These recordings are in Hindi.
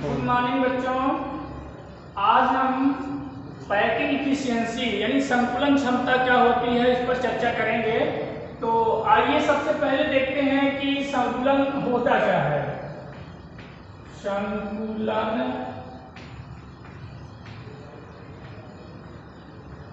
गुड मॉर्निंग बच्चों। आज हम पैकिंग इफिशियंसी यानी संकुलन क्षमता क्या होती है इस पर चर्चा करेंगे। तो आइए सबसे पहले देखते हैं कि संकुलन होता क्या है। संकुलन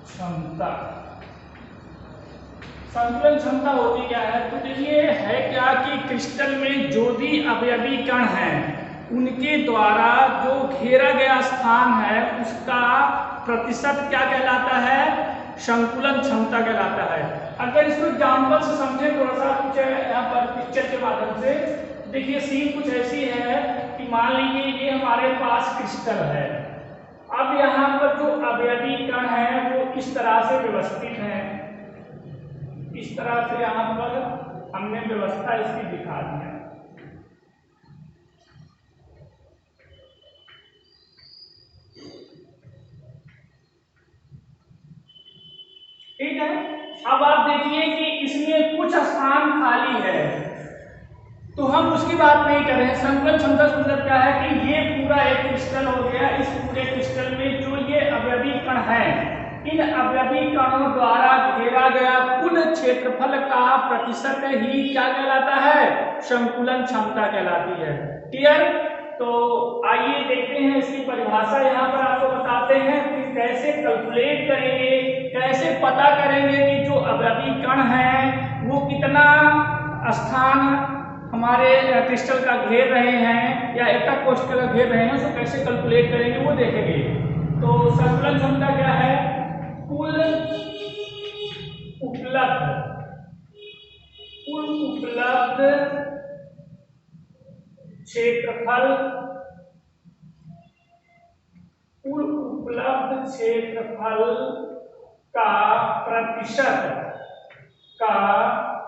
क्षमता, संकुलन क्षमता होती क्या है। तो देखिए है क्या कि क्रिस्टल में जो भी अवयवी कण हैं उनके द्वारा जो घेरा गया स्थान है उसका प्रतिशत क्या कहलाता है, संकुलन क्षमता कहलाता है। अगर इसको एग्जाम्पल से समझे थोड़ा सा कुछ यहाँ पर पिक्चर के माध्यम से देखिए, सीन कुछ ऐसी है कि मान लीजिए ये हमारे पास क्रिस्टल है। अब यहाँ पर जो अवयवी कण है वो इस तरह से व्यवस्थित है, इस तरह से यहाँ पर हमने व्यवस्था इसकी दिखा दी है। ठीक है। अब आप देखिए कि इसमें कुछ स्थान खाली है तो हम उसकी बात नहीं कर रहे हैं। संकुलन क्षमता का मतलब क्या है कि ये पूरा एक क्रिस्टल हो गया, इस पूरे क्रिस्टल में जो ये अवयवी कण है इन अवयवी कणों द्वारा घेरा गया कुल क्षेत्रफल का प्रतिशत ही क्या कहलाता है, संकुलन क्षमता कहलाती है। क्लियर। तो आइए देखते हैं इसकी परिभाषा यहाँ पर आपको बताते हैं कि कैसे कैलकुलेट करेंगे, कैसे पता करेंगे कि जो अवयवी कण है वो कितना स्थान हमारे क्रिस्टल का घेर रहे हैं या एकक कोष्ठक का घेर रहे हैं, उसको कैसे कैलकुलेट करेंगे वो देखेंगे। तो संकुलन क्षमता क्या है, कुल उपलब्ध क्षेत्रफल, कुल उपलब्ध क्षेत्रफल का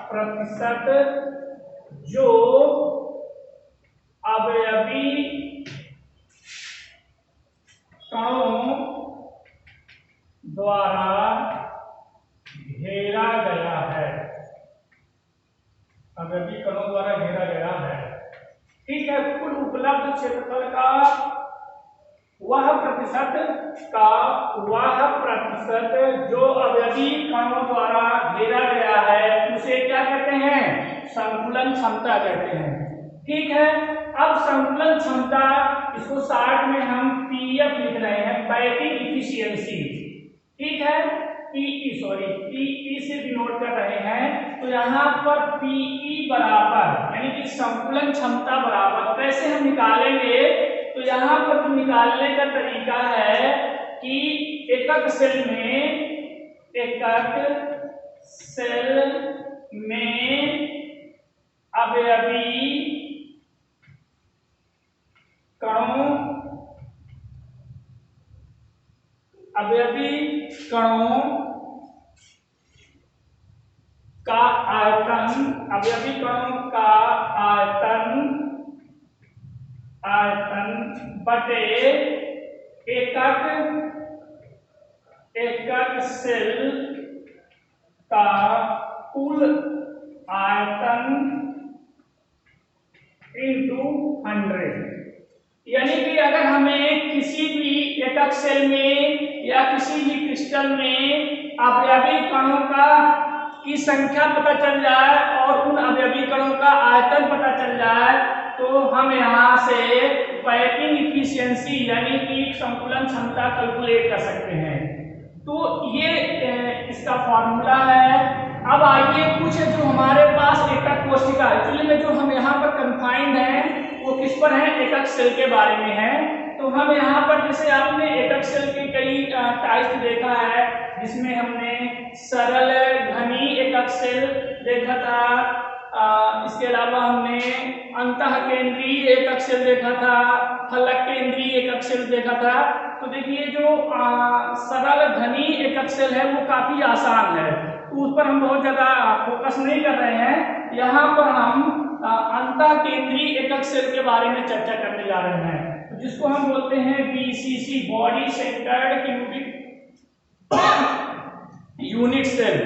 प्रतिशत जो अवयवी कणों द्वारा घेरा गया है, अवयवी कणों द्वारा घेरा गया है। ठीक है। कुल उपलब्ध क्षेत्रफल का वह प्रतिशत जो अवयवी कणों द्वारा घेरा गया है उसे क्या कहते हैं, संकुलन क्षमता कहते हैं। ठीक है। अब संकुलन क्षमता, इसको शॉर्ट में हम पीएफ लिख रहे हैं, पैकिंग इफिशियंसी। ठीक है। पीई से डिनोट कर रहे हैं। तो यहाँ पर पीई बराबर यानी कि संकुलन क्षमता बराबर कैसे हम निकालेंगे, तो यहाँ पर तो निकालने का तरीका है कि एकक सेल में अवयवी कणों का आयतन बटे एकक सेल का कुल आयतन इंटू 100। यानी कि अगर हमें किसी भी एकक सेल में या किसी भी क्रिस्टल में अवयवी कणों की संख्या पता चल जाए और उन अवयवी कणों का आयतन पता चल जाए तो हम यहाँ से पैकिंग इफिशियंसी यानी कि संकुलन क्षमता कैलकुलेट कर सकते हैं। तो ये इसका फॉर्मूला है। अब आइए कुछ जो हमारे पास एकक कोशिका एक्चुअली में जो हम यहाँ पर कन्फाइंड हैं वो किस पर है, एकक सेल के बारे में है। तो हम यहाँ पर जैसे आपने एकक सेल के कई टाइप देखा है जिसमें हमने सरल घनी एकक सेल देखा था, इसके अलावा हमने अंतः केंद्रीय एकक सेल देखा था, फलक केंद्रीय एकक सेल देखा था। तो देखिए जो सरल घनी एकक सेल है वो काफी आसान है, तो उस पर हम बहुत ज्यादा फोकस नहीं कर रहे हैं। यहाँ पर हम अंतः केंद्रीय एकक सेल के बारे में चर्चा करने जा रहे हैं, तो जिसको हम बोलते हैं BCC, body centred unit cell.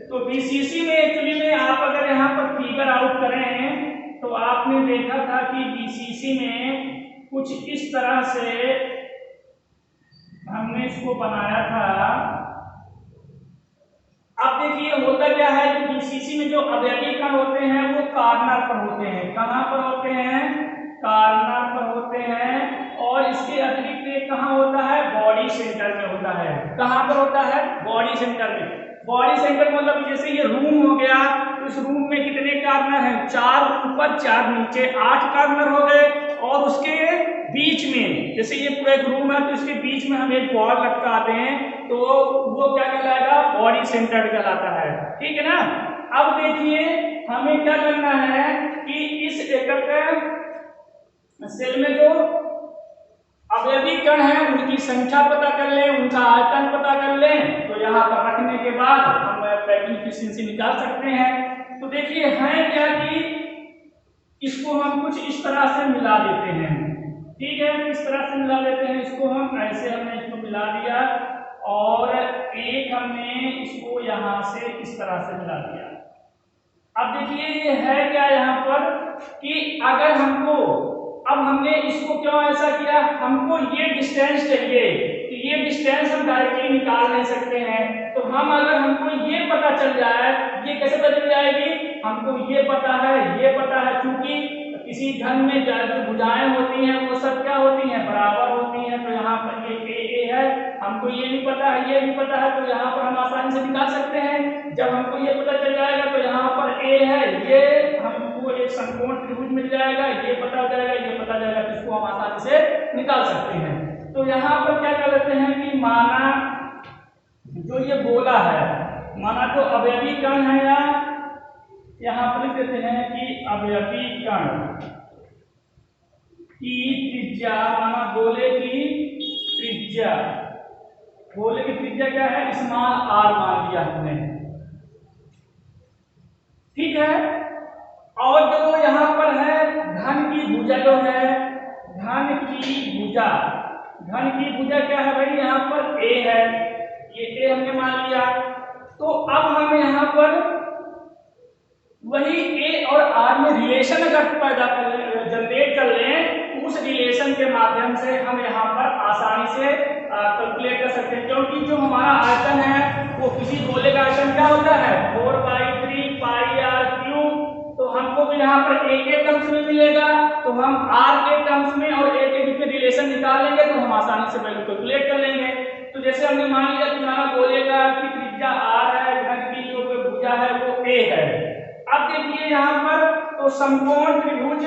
तो बीसीसी में एक्चुअली में आप अगर यहाँ पर फिगर आउट करें तो आपने देखा था कि बीसीसी में कुछ इस तरह से हमने इसको बनाया था। अब देखिए होता क्या है कि बीसीसी में जो अवयवी कण होते हैं वो कार्नर पर होते हैं। कहां पर होते हैं? कार्नर पर होते हैं। और इसके अतिरिक्त एक कहां होता है? बॉडी सेंटर में होता है। कहां पर होता है? बॉडी सेंटर में। बॉडी सेंटर मतलब जैसे ये रूम हो गया, तो इस रूम में कितने कार्नर हैं? 4 ऊपर 4 नीचे, 8 कार्नर हो गए। और उसके बीच में, जैसे ये पूरा एक रूम है तो इसके बीच में हम एक बॉल लटका दें तो वो क्या कहलाएगा? बॉडी सेंटर कहलाता है। ठीक है ना। अब देखिए हमें क्या करना है कि इस एकक सेल में जो अवयवी कण है उनकी संख्या पता कर लें, उनका आयतन पता कर लें, तो यहाँ पर रखने के बाद हम पैकिंग एफिशिएंसी निकाल सकते हैं। तो देखिए है क्या कि इसको हम कुछ इस तरह से मिला देते हैं। ठीक है, इस तरह से मिला देते हैं इसको हम। ऐसे हमने इसको मिला दिया और एक हमने इसको यहाँ से इस तरह से मिला दिया। अब देखिए ये है क्या यहाँ पर कि अगर हमको, अब हमने इसको क्यों ऐसा किया, हमको ये डिस्टेंस चाहिए कि ये डिस्टेंस हम डायरेक्टली निकाल नहीं सकते हैं। तो हम अगर हमको ये पता चल जाए, ये कैसे पता चल जाएगी? हमको ये पता है क्योंकि किसी घन में जो भुजाएं होती हैं वो सब क्या होती हैं? बराबर होती हैं। तो यहाँ पर ये ए है, हमको ये भी पता है, ये भी पता है, तो यहाँ पर हम आसानी से निकाल सकते हैं। जब हमको ये पता चल जाएगा तो यहाँ पर ए है, ये हमको एक समकोण त्रिभुज मिल जाएगा, ये पता हो जाएगा, ये पता जाएगा, तो इसको हम आसानी से निकाल सकते हैं। तो यहाँ पर क्या कर लेते हैं कि माना जो ये गोला है, माना जो अवयवी कण है यहाँ पर लिख देते हैं कि अवयवी कण की त्रिज्या, माना गोले की त्रिज्या, गोले की त्रिज्या क्या है? स्मॉल आर मान लिया हमने। ठीक है। और जो यहाँ पर है घन की भुजा जो है, घन की भुजा, घन की भुजा क्या है भाई? यहाँ पर ए है, ये ए हमने मान लिया। तो अब हम यहाँ पर वही ए और आर में रिलेशन अगर पैदा जनरेट कर लें, उस रिलेशन के माध्यम से हम यहाँ पर आसानी से कैलकुलेट कर सकते हैं। क्योंकि जो हमारा आयतन है वो किसी गोले का आयतन क्या होता है? 4/3 पाई आर क्यूब। तो हमको भी यहाँ पर ए के टर्म्स में मिलेगा, तो हम आर के टर्म्स में और ए के बीच में रिलेशन निकाल लेंगे तो हम आसानी से वैल्यू कैलकुलेट कर लेंगे। तो जैसे हमने मान लिया कि हमारा गोले का की त्रिज्या आर है, घन की जो भुजा है वो ए है। अब देखिए यहाँ पर तो समकोण त्रिभुज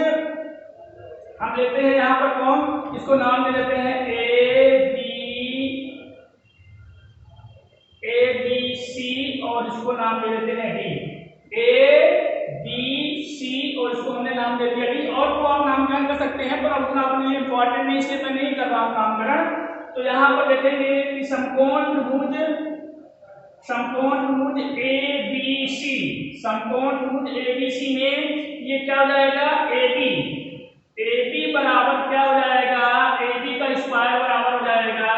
हम लेते हैं यहाँ पर कौन, इसको नाम दे देते हैं ए बी सी और इसको नाम दे देते हैं डी। ए बी सी और इसको हमने नाम दे दिया डी। और तो आप नामकरण कर सकते हैं पर अब उतना अपने लिए इंपॉर्टेंट नहीं, इसलिए मैं नहीं कर रहा हूँ नामकरण। तो यहाँ पर देखेंगे कि समकोण त्रिभुज ए बी सी, समकोण त्रिभुज ए बी सी में ये क्या हो जाएगा? ए बी बराबर क्या हो जाएगा? ए बी का स्क्वायर बराबर हो जाएगा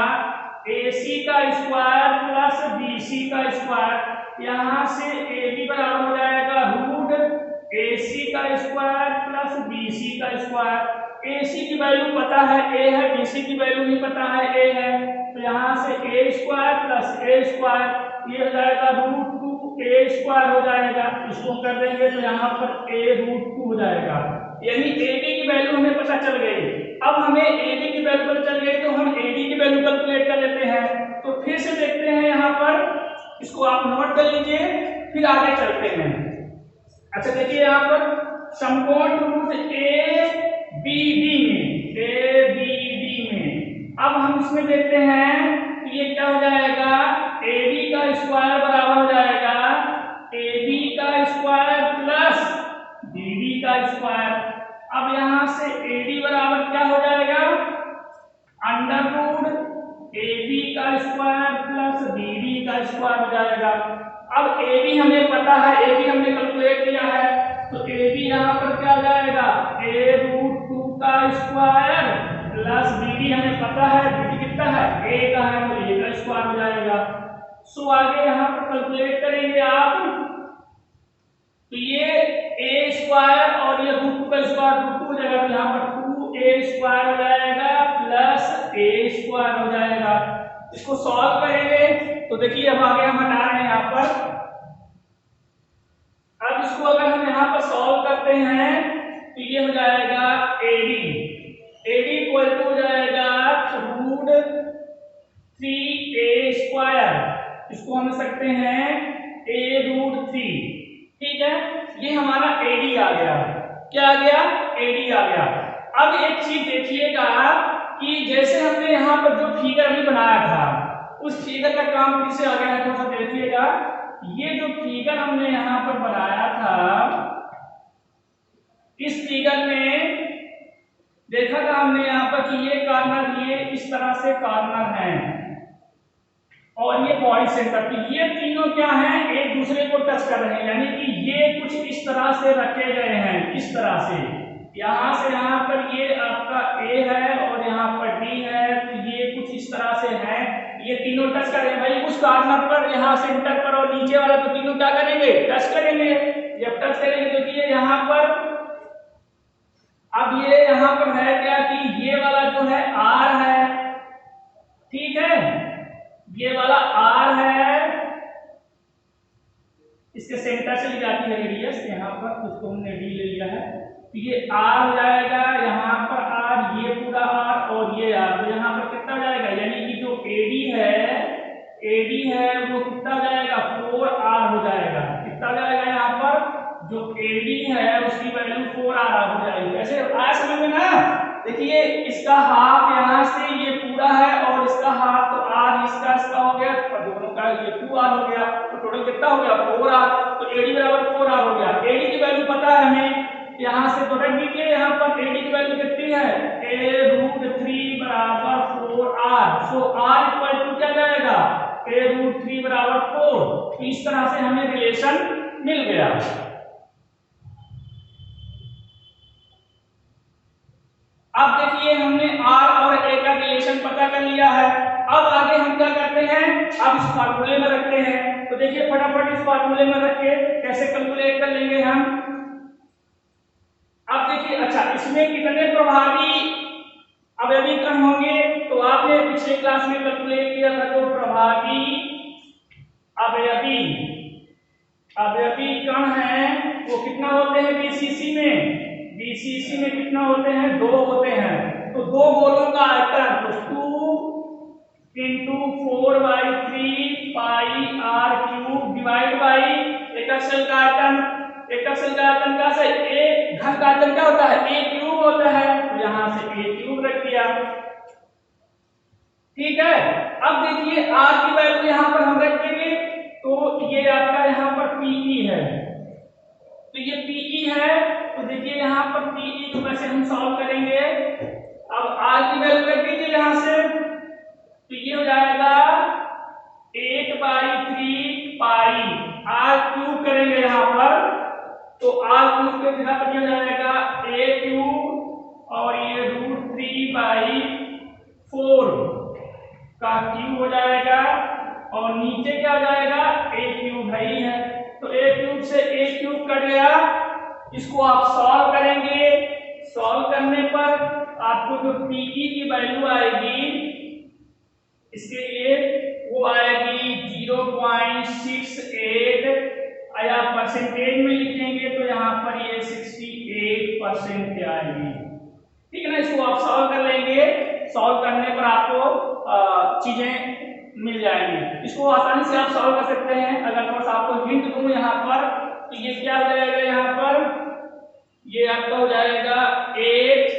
ए सी का स्क्वायर प्लस बी सी का स्क्वायर। यहाँ से ए बी बराबर हो जाएगा रूट ए सी का स्क्वायर प्लस बी सी का स्क्वायर। ए सी की वैल्यू पता है ए है, बी सी की वैल्यू नहीं पता है ए है। तो यहाँ से ए स्क्वायर प्लस ए स्क्वायर ये हो जाएगा रूट 2 ए स्क्वायर हो जाएगा। इसको कर देंगे तो यहाँ पर ए रूट 2 हो जाएगा। यानी ए बी की वैल्यू हमें पता चल गई। अब हमें ए बी की वैल्यू पता चल गई तो हम ए डी की वैल्यू कैलकुलेट कर लेते हैं। तो फिर से देखते हैं यहाँ पर, इसको आप नोट कर लीजिए फिर आगे चलते हैं। अच्छा देखिए यहाँ पर समकोण त्रिभुज ए बी डी में अब हम इसमें देखते हैं कि ये क्या हो जाएगा? ए डी का स्क्वायर बराबर हो जाएगा ए बी का स्क्वायर प्लस डी डी का स्क्वायर। अब यहाँ से ए डी बराबर क्या हो जाएगा? अंडर रूट ए बी का स्क्वायर प्लस डी डी का स्क्वायर हो जाएगा। अब ए बी हमें पता है, ए बी हमने कैलकुलेट किया है, तो ए बी यहाँ पर क्या हो जाएगा? ए रूट 2 का स्क्वायर प्लस डी डी हमें पता है, डी डी कितना है? ए का है, तो ए का स्क्वायर हो जाएगा। सो आगे यहाँ पर कैलकुलेट करेंगे आप, तो ये ए स्क्वायर और ये रूट 2 का स्क्वायर रूट 2 हो जाएगा। तो यहाँ पर a स्क्वायर हो जाएगा प्लस a स्क्वायर हो जाएगा। इसको सॉल्व करेंगे तो देखिए अब आगे हम हटा रहे हैं यहाँ पर। अब इसको अगर हम यहाँ पर सॉल्व करते हैं तो ये हो जाएगा AD इक्वल टू हो जाएगा रूट 3a स्क्वायर। इसको हम लिख सकते हैं a रूट 3। ठीक है, ये हमारा AD आ गया। क्या आ गया? AD आ गया। अब एक चीज देखिएगा कि जैसे हमने यहाँ पर जो फिगर अभी बनाया था उस फिगर का काम फिर से आ गया है। थोड़ा सा देखिएगा, ये जो फिगर हमने यहाँ पर बनाया था, इस फिगर में देखा था हमने यहाँ पर कि ये कॉर्नर, ये इस तरह से कॉर्नर है और ये बॉडी सेंटर, तो ये तीनों क्या हैं? एक दूसरे को टच कर रहे हैं, यानी कि ये कुछ इस तरह से रखे गए हैं, इस तरह से यहां से यहां पर ये आपका A है और यहाँ पर D है, तो ये कुछ इस तरह से है, ये तीनों टच कर रहे हैं। भाई उस कॉर्नर पर, यहाँ सेंटर पर और नीचे वाला, तो तीनों क्या करेंगे? टच करेंगे। जब टच करेंगे तो ये यहाँ पर, अब ये यहाँ पर है क्या कि ये वाला जो है R है, ठीक है, ये वाला R है, इसके सेंटर से ली जाती है रेडियस यहाँ पर, उसको हमने D ले लिया है, तो ये R हो जाएगा, यहाँ पर R, ये पूरा R और ये R, तो यहाँ पर कितना हो जाएगा? यानी कि जो AD है वो कितना हो जाएगा? 4R हो जाएगा। कितना हो जाएगा? यहाँ पर जो AD है उसकी वैल्यू 4R हो जाएगी। ऐसे आया समझ में ना? देखिए इसका हाफ यहाँ से ये पूरा है और इसका हाफ तो R, इसका हो गया, और दोनों का ये 2R हो गया, तो टोटल कितना हो गया? 4R। तो AD बराबर 4R हो गया। AD की वैल्यू पता है हमें, यहाँ से तो रख दीजिए, यहाँ पर AD की वैल्यू कितनी है? A रूट 3 बराबर 4R। So R equal to क्या जाएगा? A रूट 3 बराबर 4। तो इस तरह से हमें रिलेशन मिल गया। अब देखिए हमने R और A का रिलेशन पता कर लिया है। अब आगे हम क्या करते हैं? अब इस फार्मूले में रखते हैं। तो देखिए फटाफट इस फार्मूले में रख के कैसे कैलकुलेट कर लेंगे हम। अब देखिए, अच्छा इसमें कितने प्रभावी अवयवी कण होंगे? तो आपने पिछले क्लास में कैलकुलेट किया था, जो प्रभावी अवयवी कण हैं वो कितना होते हैं बीसीसी में? बीसीसी में कितना होते हैं? 2 होते हैं। तो 2 गोलों का आयतन तो 2 × 4/3 पाई r क्यूब डिवाइड बाई एकक सेल का आयतन। एकक सेल का आयतन का से एक घन का आयतन क्या होता है? a क्यूब होता है, तो यहां से a क्यूब रख दिया। ठीक है, अब देखिए r की वैल्यू यहां पर हम रख देंगे, तो ये आपका यहां पर Pe है, तो ये Pe है, तो देखिए यहाँ पर Pe को कैसे हम सॉल्व करेंगे। अब r की वैल्यू रख दीजिए यहाँ से, तो ये हो जाएगा 8/3 पाई r क्यूब करेंगे यहाँ पर, तो r क्यूब के जगह पर हो जाएगा a क्यूब और ये √3/4 का क्यूब हो जाएगा, और नीचे क्या हो जाएगा? a क्यूब है ही है, तो a क्यूब से a क्यूब कट गया। इसको आप सॉल्व करेंगे, सॉल्व करने पर आपको जो Pe की वैल्यू आएगी इसके लिए वो आएगी 0.68, या परसेंटेज में लिखेंगे तो यहाँ पर ये 68% आएगी। ठीक है ना, इसको आप सॉल्व कर लेंगे, सॉल्व करने पर आपको चीजें मिल जाएंगी। इसको आसानी से आप सॉल्व कर सकते हैं। अगर थोड़ा सा आपको हिंट दूं यहाँ पर, तो ये क्या हो जाएगा? यहाँ पर ये आपका हो जाएगा 8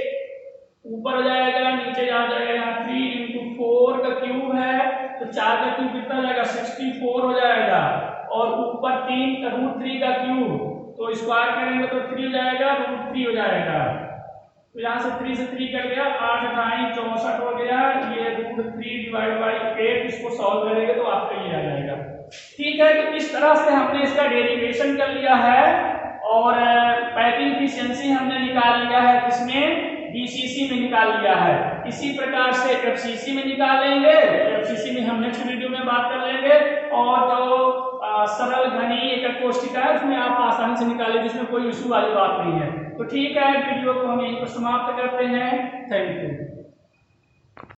ऊपर हो जाएगा, नीचे आ जाएगा यहाँ 3 × 4 का क्यूब है, तो 4 का क्यूब कितना हो जाएगा? 64 हो जाएगा, और ऊपर 3 का √3 का क्यूब, तो स्क्वायर करेंगे तो 3 हो जाएगा, √3 हो जाएगा, तो यहाँ से 3 से 3 कर गया, 8 × 64 हो गया, ये √3 डिवाइड बाई 8, इसको सॉल्व करेंगे तो आपका ये आ जाएगा। ठीक है, तो इस तरह से हमने इसका डेरिवेशन कर लिया है, और पैकिंग एफिशिएंसी हमने निकाल लिया है, किसमें? बीसीसी में निकाल लिया है। इसी प्रकार से एफसीसी में निकाल लेंगे, एफसीसी में हम नेक्स्ट वीडियो में बात कर लेंगे, और जो सरल घनी एकक कोष्ठिका है उसमें आप आसानी से निकालें, जिसमें कोई इशू वाली बात नहीं है। तो ठीक है, वीडियो को हम यहीं पर समाप्त करते हैं। Thank you.